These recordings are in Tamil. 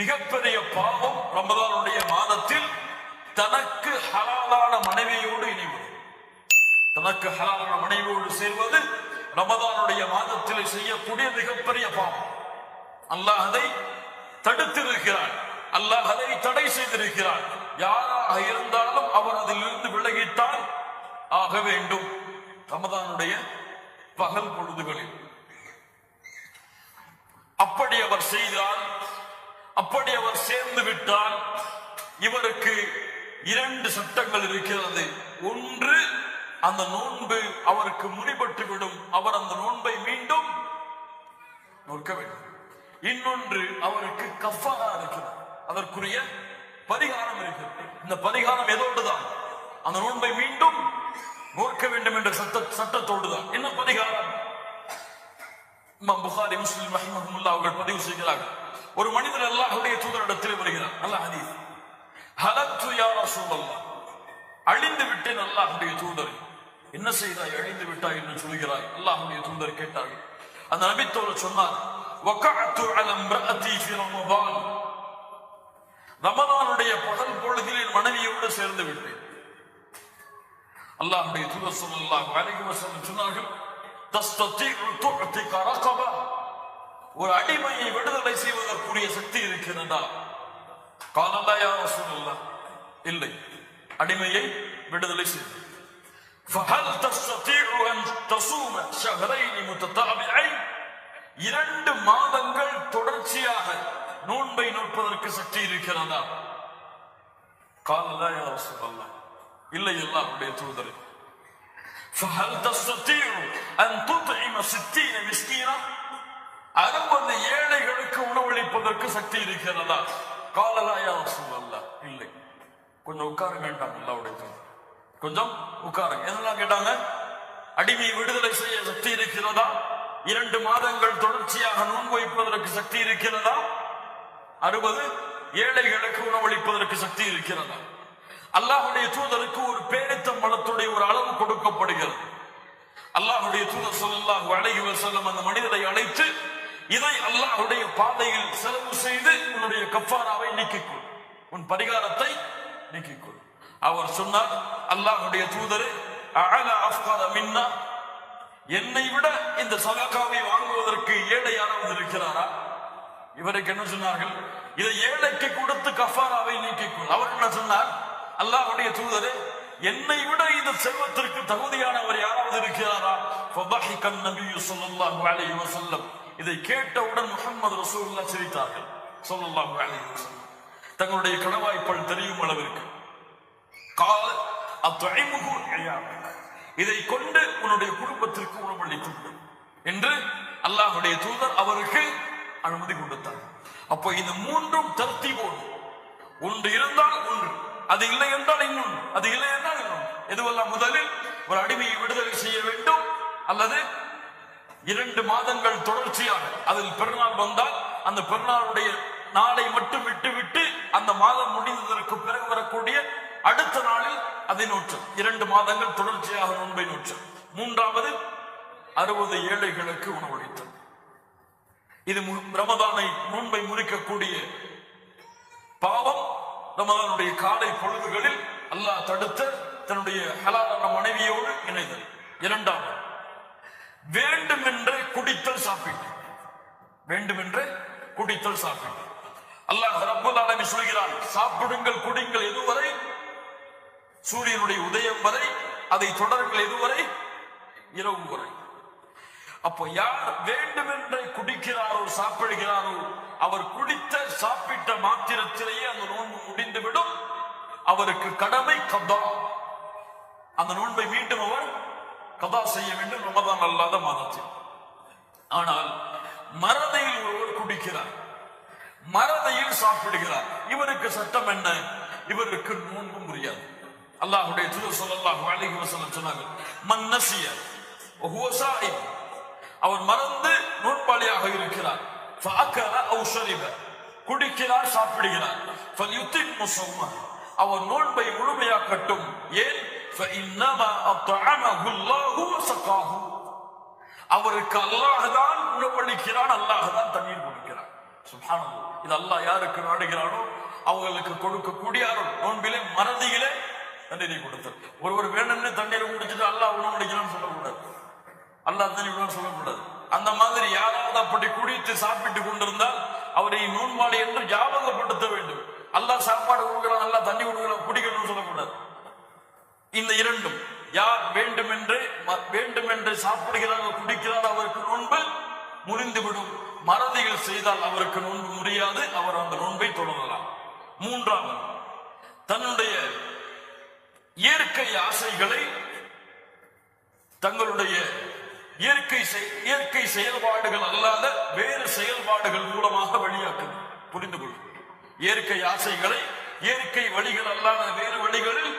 மிகப்பெரிய பாவம் ரமதானுடைய மாதத்தில் தனக்கு ஹலாலான மனைவியோடு இணைவது. தனக்கு ஹலாலான மனைவியோடு சேர்வது ரமதானுடைய மாதத்தில் செய்யக்கூடிய மிகப்பெரிய பாவம். அல்லாஹ் அதை தடுத்திருக்கிறான், அல்லாஹ் அதை தடை செய்திருக்கிறான். யாராக இருந்தாலும் அவர் அதிலிருந்து விலகித்தான் ஆக வேண்டும். ரமதானுடைய பகல் பொழுதுகளில் அப்படி அவர் செய்தால், அப்படி அவர் சேர்ந்து விட்டால் இவருக்கு இரண்டு சட்டங்கள் இருக்கிறது. ஒன்று, அந்த நோன்பு அவருக்கு முடிபட்டு விடும், அவர் அந்த நோன்பை மீண்டும் நோக்க வேண்டும். இன்னொன்று, அவருக்கு கஃபாரா இருக்கிறது, அதற்குரிய பரிகாரம் இருக்கிறது. இந்த பரிகாரம் எதோடுதான்? அந்த நோன்பை மீண்டும் நோக்க வேண்டும் என்ற சட்டத்தோடு தான். என்ன பரிகாரம்? இமாம் புகாரி, முஸ்லிம் ரஹிமஹுல்லாஹ் அவர்கள் பதிவு செய்கிறார்கள். ஒரு மனிதர் அல்லாஹ்வுடைய தூதரிடத்தில் வருகிறார். நல்ல ஹதீஸ். ஹலத்து யா ரசூலல்லாஹ், அழிந்து விட்டேன் அல்லாஹ்வுடைய தூதர். என்ன செய்தாய், அழிந்து விட்டாய் என்று சொல்கிறாய்? அல்லாஹ்வுடைய தூதர் கேட்டார்கள். அந்த நபி தோழர் சொன்னார், வகஅத்து அலா இம்ரஅதி ஃபி ரமதான், ரமதானுடைய பகல் பொழுதில் என் மனைவியோடு சேர்ந்து விட்டேன். அல்லாஹ்வுடைய தூதர் ஸல்லல்லாஹு அலைஹி வஸல்லம் சொன்னார்கள், தஸ்ததீஉ துஅதிக ரகபா, ஒரு அடிமையை விடுதலை செய்வதற்குரிய சக்தி இருக்கிறதா? கால லா யா ரசூலல்லாஹ், இல்லை, அடிமையை விடுதலை செய்வது. ஃபஹல் தஸ்ததீஉ அன் தஸூம ஷஹரைன் முத்ததாபிஐன், 2 மாதங்கள் தொடர்ச்சியாக நோன்பை நோற்பதற்கு சக்தி இருக்கிறதா? கால லா யா ரசூலல்லாஹ், இல்லை அல்லாஹ்வுடைய தூதரே. ஃபஹல் தஸ்ததீஉ அன் துத்இம 60 மிஸ்கீனா, 60 ஏழைகளுக்கு உணவளிப்பதற்கு சக்தி இருக்கிறதா? கால லா யா ரசூலல்லாஹ், இல்லை. கொஞ்சம் உட்காருங்க, அல்லாஹ்வுடைய தூதர், கொஞ்சம் உட்காருங்க. என்னெல்லாம் கேட்டாங்க? அடிமையை விடுதலை செய்ய சக்தி இருக்கிறதா? 2 மாதங்கள் தொடர்ச்சியாக நோன்பு வைப்பதற்கு சக்தி இருக்கிறதா? 60 ஏழைகளுக்கு உணவளிப்பதற்கு சக்தி இருக்கிறதா? அல்லாஹ்வுடைய தூதருக்கு ஒரு பேரித்தம் பழத்துடைய ஒரு அளவு கொடுக்கப்படுகிறது. அல்லாஹ்வுடைய தூதர் ஸல்லல்லாஹு அலைஹி வஸல்லம் அந்த மனிதரை அழைத்து, இதை அல்லாஹ்வுடைய பாதையில் செலவு செய்து உன்னுடைய கஃபாராவை நீக்கிக்கொள், உன் பரிகாரத்தை நீக்கிக்கொள். அவர் சொன்னார், அல்லாஹ்வுடைய தூதரே, அஅலா அஃகர மின்னா, என்னை விட இந்த சதகாவை வாங்குவதற்கு ஏழை யாராவது இருக்கிறாரா? இவருக்கு என்ன சொன்னார்கள்? இதை ஏழைக்கு கொடுத்து கஃபாராவை நீக்கிக்கொள். அவர் என்ன சொன்னார்? அல்லாஹ்வுடைய தூதரே, என்னை விட இந்த செல்வத்திற்கு தகுதியானவர் யாராவது இருக்கிறாரா? ஃபதஹிக நபியு ஸல்லல்லாஹு அலைஹி வஸல்லம், இதை கேட்டவுடன் முஹம்மது ரசூலுல்லாஹ் சிரித்தார்கள் ஸல்லல்லாஹு அலைஹி வஸல்லம், தங்களுடைய கடவாய்ப்பல் தெரியும் அளவிற்கு. கால அத்இமுஹு இயாபக், இதை கொண்டு உன்னுடைய குடும்பத்திற்கு உணவளித்து விடும் என்று அல்லாஹ்வுடைய தூதர் அவருக்கு அனுமதி கொடுத்தார். அப்போ இந்த 3ம் தர்த்தீபோடு, ஒன்று இருந்தால் ஒன்று, அது இல்லை என்றால் இன்னொன்று, அது இல்லை என்றால் இன்னொன்று. எதுவெல்லாம்? முதலில் ஒரு அடிமையை விடுதலை செய்ய வேண்டும், அல்லது 2 மாதங்கள் தொடர்ச்சியாக, அதில் பெருநாள் வந்தால் அந்த பெருநாளுடைய நாளை மட்டும் விட்டுவிட்டு அந்த மாதம் முடிந்ததற்கு பிறகு வரக்கூடிய அடுத்த நாளில் அதை நோற்று, 2 மாதங்கள் தொடர்ச்சியாக நோன்பை நோற்று. 3வது 60 ஏழைகளுக்கு உணவளித்தல். இது ரமதானை நோன்பை முறிக்கக்கூடிய பாவம். ரமதானுடைய காலை பொழுதுகளில் அல்லாஹ் தடுத்த தன்னுடைய ஹலாலான மனைவியோடு இணைதல். 2வது, வேண்டுமென்றே குடித்தல் சாப்பிட்டல். வேண்டுமென்றே குடித்தல் சாப்பிட்டல். அல்லாஹ் ரப்பல் ஆலமீன் சொல்கிறான், சாப்பிடுங்கள் குடிங்கள் எதுவரை? சூரியனுடைய உதயம் வரை. அதை தொடருங்கள் எதுவரை? இரவு வரை. அப்போ யார் வேண்டுமென்றே குடிக்கிறாரோ, சாப்பிடுகிறாரோ, அவர் குடித்த சாப்பிட்ட மாத்திரத்திலேயே அந்த நோன்பு முடிந்துவிடும். அவருக்கு கடமை கதா, அந்த நோன்பை மீண்டும் அவர் கதா செய்ய வேண்டும் ரமதான் அல்லாத மாதத்தில். ஆனால் மறதியில் ஒருவர் குடிக்கிறார், மறதியில் சாப்பிடுகிறார், இவருக்கு சட்டம் என்ன? இவருக்கு நோன்பு முடியாது. அல்லாஹ்வுடைய தூதர் ஸல்லல்லாஹு அலைஹி வஸல்லம் சொன்னார்கள், மன் நஸிய வஹுவ ஸாயிம், அவர் மறந்து நோன்பாளியாக இருக்கிறார், ஃபஅகல அவ் ஷரிப, குடிக்கிறார், சாப்பிடுகிறார், ஃபல்யுத்திம்மு ஸௌமஹு, அவர் நோன்பை முழுமையாக்கட்டும். ஏன்? ஃபஇன்னமா அத்அமஹு அல்லாஹு வஸகாஹு, அவருக்கு அல்லாஹ் தான் உணவளிக்கிறான், அல்லாஹ் தான் தண்ணீர் கொடுக்கிறான். சுப்ஹானல்லாஹ். இது அல்லாஹ் யாருக்கு நாடுகிறானோ அவங்களுக்கு கொடுக்கக்கூடிய அருள். நோன்பிலே மறதியிலே தண்ணீரை கொடுத்தார். ஒருவர் வேணும்னு தண்ணீரை குடிச்சிட்டு அல்லாஹ் உணவு முடிக்கலாம்னு சொல்லக்கூடாது, அல்லாஹ் தண்ணி விடணும்னு சொல்லக்கூடாது. அந்த மாதிரி யாராவது அப்படி குடித்து சாப்பிட்டு கொண்டிருந்தால் அவரை நோன்பாளி என்று ஞாபகப்படுத்த வேண்டும். அல்லாஹ் சாப்பாடு கொடுக்கலாம், அல்லாஹ் தண்ணி கொடுக்கலாம், குடிக்கணும்னு சொல்லக்கூடாது. இந்த இரண்டும் யார் வேண்டுமென்று சாப்பிடுகிறார்கள் குடிக்கிறார் அவருக்கு நோன்பு முறிந்துவிடும். மறதிகள் செய்தால் அவருக்கு நோன்பு முடியாது, அவர் அந்த நோன்பை தொடரலாம். மூன்றாவது, தன்னுடைய இயற்கை ஆசைகளை தங்களுடைய இயற்கை செயல்பாடுகள் அல்லாத வேறு செயல்பாடுகள் மூலமாக வெளியாக்குது. புரிந்து கொள்ளும். இயற்கை ஆசைகளை இயற்கை வழிகள் அல்லாத வேறு வழிகளில்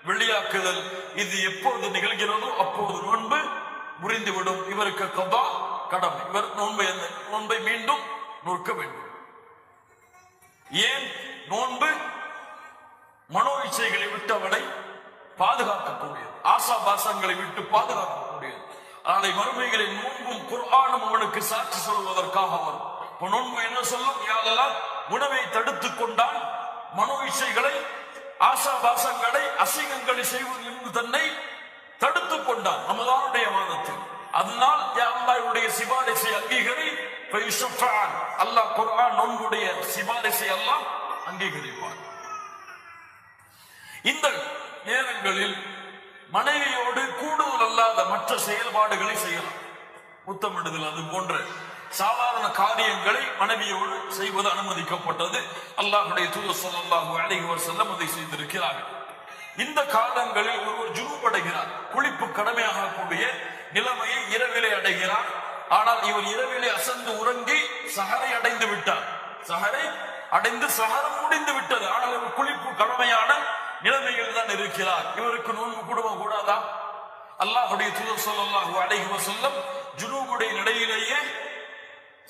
வெளியாக்குதல். இது எப்போது நிகழ்கிறதோ அப்போது நோன்பு முறிந்துவிடும். இவருக்கு கதா கடமை. இவர் நோன்பை மீண்டும் நோக்க வேண்டும். ஏன்? நோன்பு மனோ இச்சைகளை விட்டு அவனை பாதுகாக்கக்கூடியது, ஆசாபாசங்களை விட்டு பாதுகாக்கக்கூடியது. நாளை மறுமைகளில் நோன்பும் குர்ஆனும் அவனுக்கு சாட்சி சொல்வதற்காக வரும். நோன்பு என்ன சொல்லும்? யாரெல்லாம் உணவை தடுத்துக் கொண்டால் மனோ இச்சைகளை ஆசாபாசங்களை அசிங்கங்களை செய்வதிலிருந்து தன்னை தடுத்துக் கொண்டான் ரமலானுடைய மாதத்தில். அதனால் அல்லாஹ்வுடைய சிபாரிசை அங்கீகரி. அல்லாஹ் குர்ஆன் நோன்புடைய சிபாரிசை அல்லாஹ் அங்கீகரிப்பார். இந்த நேரங்களில் மனைவியோடு கூடுதல் அல்லாத மற்ற செயல்பாடுகளை செய்யலாம். முத்தமிடுதல் அது போன்ற சாதாரண காரியங்களை மனைவியோடு செய்வது அனுமதிக்கப்பட்டது. அல்லாஹ்வுடைய தூதர் ஸல்லல்லாஹு அலைஹி வஸல்லம் அதை செய்திருக்கிறார்கள். இந்த காலங்களில் ஒருவர் ஜுனூப் அடைகிறார், குளிப்பு கடமையாகக்கூடிய நிலைமையை இரவிலே அடைகிறார். ஆனால் இவர் இரவிலே அசந்து உறங்கி சஹரை அடைந்து விட்டார். சஹரம் முடிந்து விட்டது. ஆனால் இவர் குளிப்பு கடமையான நிலைமையில் தான் இருக்கிறார். இவருக்கு நோன்பு கூடுமா கூடாதா? அல்லாஹ்வுடைய தூதர் ஸல்லல்லாஹு அலைஹி வஸல்லம் ஜுனூபுடைய நிலையிலேயே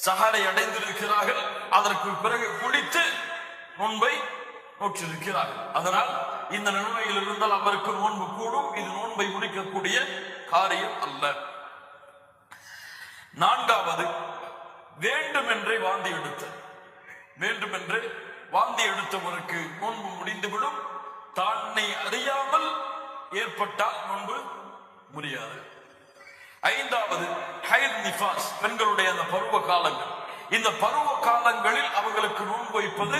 சஹரை அடைந்திருக்கிறார்கள். அதற்கு பிறகு குளித்து நோன்பை நோற்றிருக்கிறார்கள். அதனால் இந்த நிலைமையில் இருந்தால் அவருக்கு நோன்பு கூடும். இது நோன்பை முடிக்கக்கூடிய காரியம் அல்ல. நான்காவது, வேண்டுமென்றே வாந்தி எடுத்தவருக்கு நோன்பு முடிந்துவிடும். தன்னை அறியாமல் ஏற்பட்டால் நோன்பு முடியாது. ஐந்தாவது, ஹைத் நிஃபாஸ், பெண்களுடைய அந்த பருவ காலங்கள். இந்த பருவ காலங்களில் அவர்களுக்கு நோன்பு வைப்பது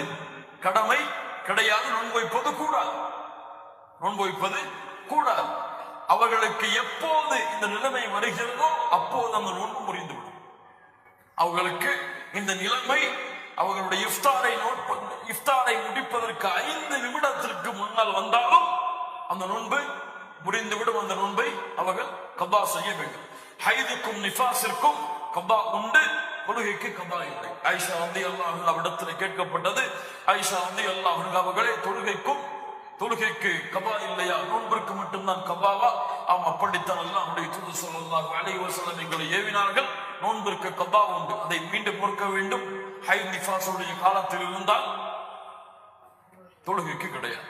கடமை கிடையாது, நோன்பு வைப்பது கூடாது. அவர்களுக்கு எப்போது இந்த நிலைமை வருகிறதோ அப்போது அந்த நோன்பு முறிந்துவிடும். அவர்களுக்கு இந்த நிலைமை அவர்களுடைய இஃப்தாரை முடிப்பதற்கு 5 நிமிடத்திற்கு முன்னால் வந்தாலும் அந்த நோன்பு முறிந்துவிடும். அந்த நோன்பை அவர்கள் கபா செய்ய வேண்டும். ஹைதுக்கும் நிஃபாஸிற்கும் கபா உண்டு, தொழுகைக்கு கபா இல்லை. ஆயிஷா ரலியல்லாஹு அன்ஹா அவரிடத்தில் கேட்கப்பட்டது, ஆயிஷா ரலியல்லாஹு அன்ஹா அவர்களே, தொழுகைக்கு கபா இல்லையா, நோன்பிற்கு மட்டும்தான் கபாவா? ஆம், அப்படித்தான் அல்லாஹ்வுடைய தூதர் ஸல்லல்லாஹு அலைஹி வஸல்லம் எங்களை ஏவினார்கள். நோன்பிற்கு கபா உண்டு, அதை மீண்டும் பொறுக்க வேண்டும். ஹைத் நிஃபாஸுடைய காலத்தில் இருந்தால் தொழுகைக்கு கிடையாது.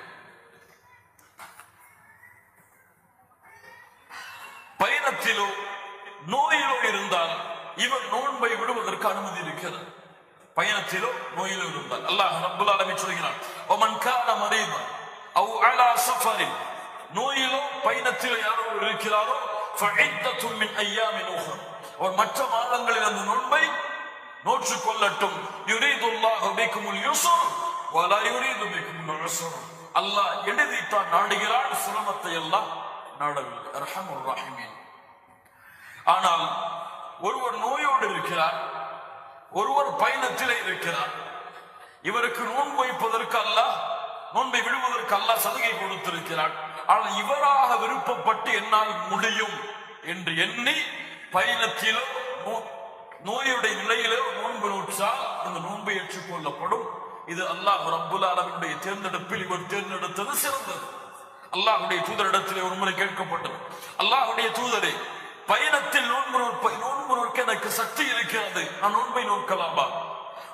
பயணத்திலோ நோயிலோ இருந்தால் இவர் நோன்பை விடுவதற்கு அனுமதி இருக்கிறது. பயணத்திலோ நோயிலோ இருந்தால் அல்லாஹ் ரப்பல் ஆலமீன் சொல்கிறான், ஒமன் கான மரீதன் அவ் அலா சஃபரின், நோயிலோ பயணத்திலோ யாரோ இருக்கிறாரோ ஃபஇத்தத்தும் மின் அய்யாமின் உஹர், அவர் மற்ற மாதங்களில் அந்த நோன்பை நோற்றுக் கொள்ளட்டும். யுரீதுல்லாஹு பிக்குமுல் யுஸ்ர் வலா யுரீது பிக்குமுல் உஸ்ர், அல்லாஹ் எளிதைத்தான் நாடுகிறான், சிரமத்தை எல்லாம் நாடவில்லை. அர்ஹமுர் ரஹீமீன். ஆனால் ஒருவர் நோயோடு இருக்கிறார், ஒருவர் பயணத்திலே இருக்கிறார். இவருக்கு நோன்பு வைப்பதற்கு அல்லாஹ், நோன்பை விடுவதற்கு அல்லாஹ் சலுகை கொடுத்திருக்கிறார். ஆனால் இவராக விருப்பப்பட்டு என்னால் முடியும் என்று எண்ணி பயணத்திலோ நோயுடைய நிலையிலோ நோன்பு நோற்றால் அந்த நோன்பை ஏற்றுக்கொள்ளப்படும். இது அல்லாஹ் ரப்புல் ஆலமீனுடைய தேர்ந்தெடுப்பில் இவர் தேர்ந்தெடுத்தது சிறந்தது. அல்லாஹ்வுடைய தூதரிடத்திலே ஒரு முறை கேட்கப்பட்டது, அல்லாஹ்வுடைய தூதரே, பயணத்தில் நோன்பு நோக்க எனக்கு சக்தி இருக்கிறது, நான் நோன்பை நோக்கலாமா?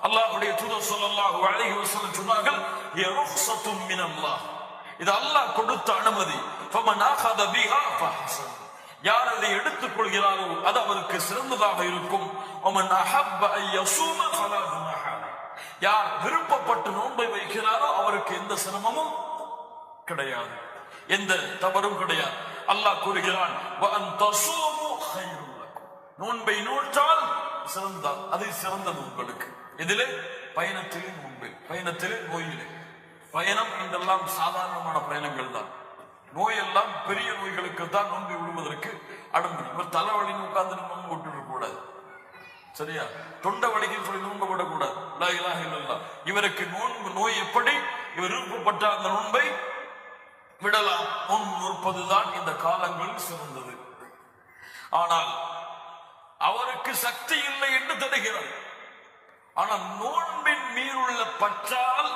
அல்லாஹ்வுடைய தூதர் ஸல்லல்லாஹு அலைஹி வஸல்லம் சொன்னார்கள், யருஃஸத்தும் மினல்லாஹ், இது அல்லாஹ் கொடுத்த அனுமதி. ஃபமன் அகத பிஹா ஃபஹஸன், யார் அதை எடுத்துக் கொள்கிறாரோ அது அவருக்கு சிறந்ததாக இருக்கும். ஒமன் அஹப்ப அன் யஸூம ஃபலா குனாஹ, யார் விருப்பப்பட்டு நோன்பை வைக்கிறாரோ அவருக்கு எந்த சிரமமும் கிடையாது, எந்த தவறும் கிடையாது. அல்லாஹ் கூறுகிறான், நோன்பை நோற்றால் சிறந்தால் அது சிறந்தது உங்களுக்கு. இதிலே பயணத்திலே நோன்பில், பயணத்திலே நோயிலே. பயணம் என்றெல்லாம் சாதாரணமான பயணங்கள் தான். நோயெல்லாம் பெரிய நோய்களுக்கு தான் நோன்பை விடுவதற்கு அனுமதி. இவர் தலைவலின்னு உட்கார்ந்து நோன்பு விட்டு கூடாது, சரியா? தொண்டை வலிக்குன்னு சொல்லி நோன்பு விடக்கூடாது. லா இலாஹ இல்லல்லாஹ். இவருக்கு நோன்பு நோய் எப்படி இவர் விருப்பப்பட்ட அந்த நோன்பை விடலாம். நோன்பு நோற்பதுதான் இந்த காலங்களில் சிறந்தது. ஆனால் அவருக்கு சக்தி இல்லை என்று தருகிறார். ஆனால் நோன்பின் மீதுள்ள பற்றால்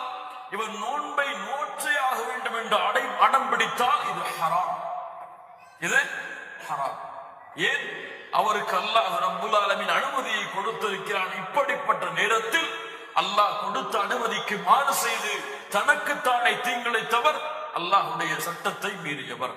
இவர் நோன்பை நோற்றே ஆக வேண்டும் என்று அடம் பிடித்தால் இது ஹராம், இது ஹராம். ஏன்? அவருக்கு அல்லாஹ் ரப்புல் ஆலமீன் அனுமதியை கொடுத்திருக்கிறான். இப்படிப்பட்ட நேரத்தில் அல்லாஹ் கொடுத்த அனுமதிக்கு மாறு செய்து தனக்குத்தானே தீங்கிழைத்தவர் அல்லாஹ்வுடைய சட்டத்தை மீறியவர்.